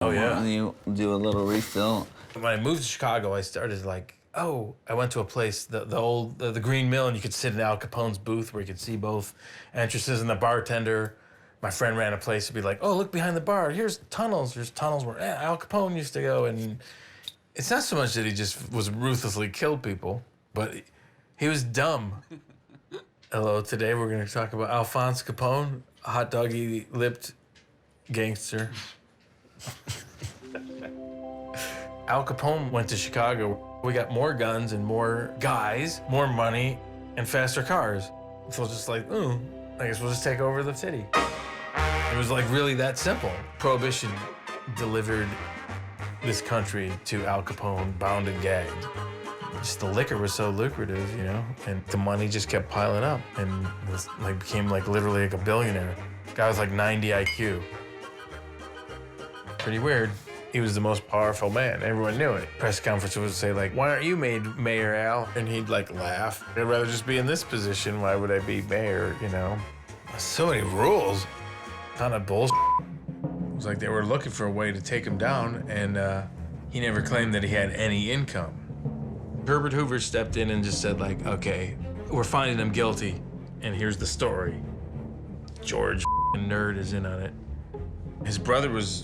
Oh, yeah. And you do a little refill. When I moved to Chicago, I started like, I went to a place, the Green Mill, and you could sit in Al Capone's booth where you could see both entrances and the bartender. My friend ran a place to be like, oh, look behind the bar. Here's tunnels. There's tunnels where Al Capone used to go. And it's not so much that he just was ruthlessly killed people, but he was dumb. Hello, today we're going to talk about Alphonse Capone, a hot doggy lipped gangster. Al Capone went to Chicago. We got more guns and more guys, more money, and faster cars. So it's just like, I guess we'll just take over the city. It was like really that simple. Prohibition delivered this country to Al Capone, bound and gagged. Just the liquor was so lucrative, you know, and the money just kept piling up, and was like became like literally like a billionaire. Guy was like 90 IQ. Pretty weird. He was the most powerful man. Everyone knew it. Press conference would say like, why aren't you made mayor, Al? And he'd like laugh. I'd rather just be in this position. Why would I be mayor, you know? So many rules. Kind of bullshit. It was like they were looking for a way to take him down, and he never claimed that he had any income. Herbert Hoover stepped in and just said like, okay, we're finding him guilty, and here's the story. George nerd is in on it. His brother was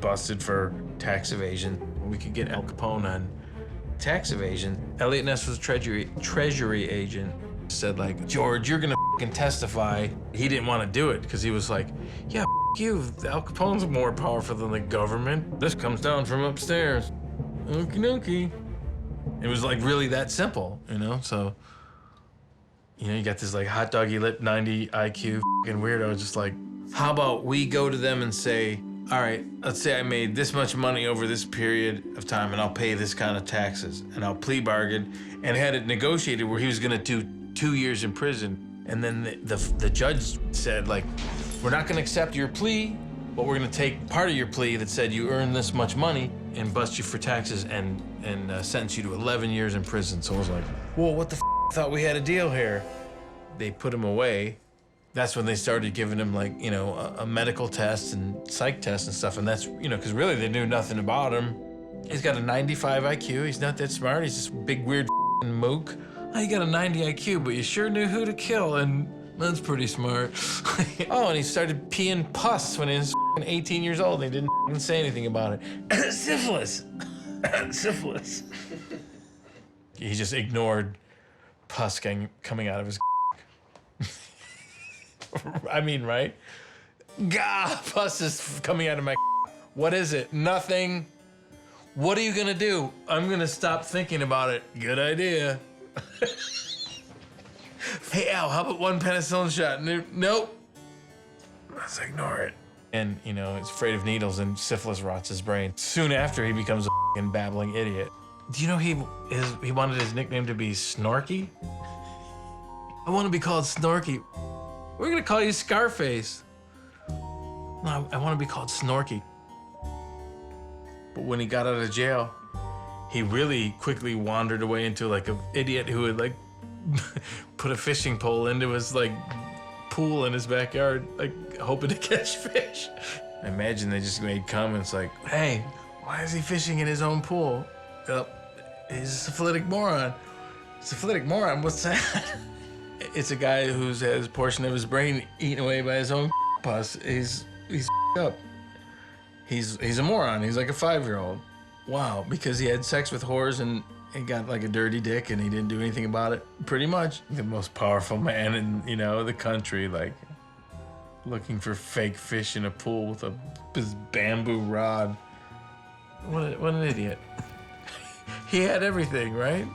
busted for tax evasion. We could get Al Capone on tax evasion. Elliot Ness was a treasury agent. Said like, George, you're gonna testify. He didn't want to do it because he was like, yeah, you. Al Capone's more powerful than the government. This comes down from upstairs. Okie dokie. It was like really that simple, you know? So, you know, you got this like hot doggy lip 90 IQ weirdo just like, how about we go to them and say, all right, let's say I made this much money over this period of time and I'll pay this kind of taxes, and I'll plea bargain, and had it negotiated where he was gonna do 2 years in prison. And then the judge said like, we're not gonna accept your plea, but we're gonna take part of your plea that said you earned this much money and bust you for taxes and sentence you to 11 years in prison. So I was like, whoa, what the I thought we had a deal here. They put him away. That's when they started giving him like, you know, a medical test and psych test and stuff. And that's, you know, because really they knew nothing about him. He's got a 95 IQ. He's not that smart. He's just a big, weird mook. Oh, you got a 90 IQ, but you sure knew who to kill, and that's pretty smart. Oh, and he started peeing pus when he was 18 years old. And he didn't say anything about it. Syphilis. Syphilis. He just ignored pus coming out of his I mean, right? Gah, pus is coming out of my What is it? Nothing. What are you gonna do? I'm gonna stop thinking about it. Good idea. Hey, Al, how about one penicillin shot? Nope. Let's ignore it. And, you know, he's afraid of needles, and syphilis rots his brain. Soon after, he becomes a f***ing babbling idiot. Do you know he wanted his nickname to be Snorky? I want to be called Snorky. We're gonna call you Scarface. No, I want to be called Snorky. But when he got out of jail, he really quickly wandered away into like an idiot who would like put a fishing pole into his like pool in his backyard, like hoping to catch fish. I imagine they just made comments like, hey, why is he fishing in his own pool? He's a syphilitic moron. Syphilitic moron, what's that? It's a guy who's has a portion of his brain eaten away by his own pus. He's up. He's a moron. He's like a 5-year-old. Wow, because he had sex with whores and he got like a dirty dick and he didn't do anything about it. Pretty much the most powerful man in, you know, the country, like looking for fake fish in a pool with his bamboo rod. What an idiot. He had everything, right?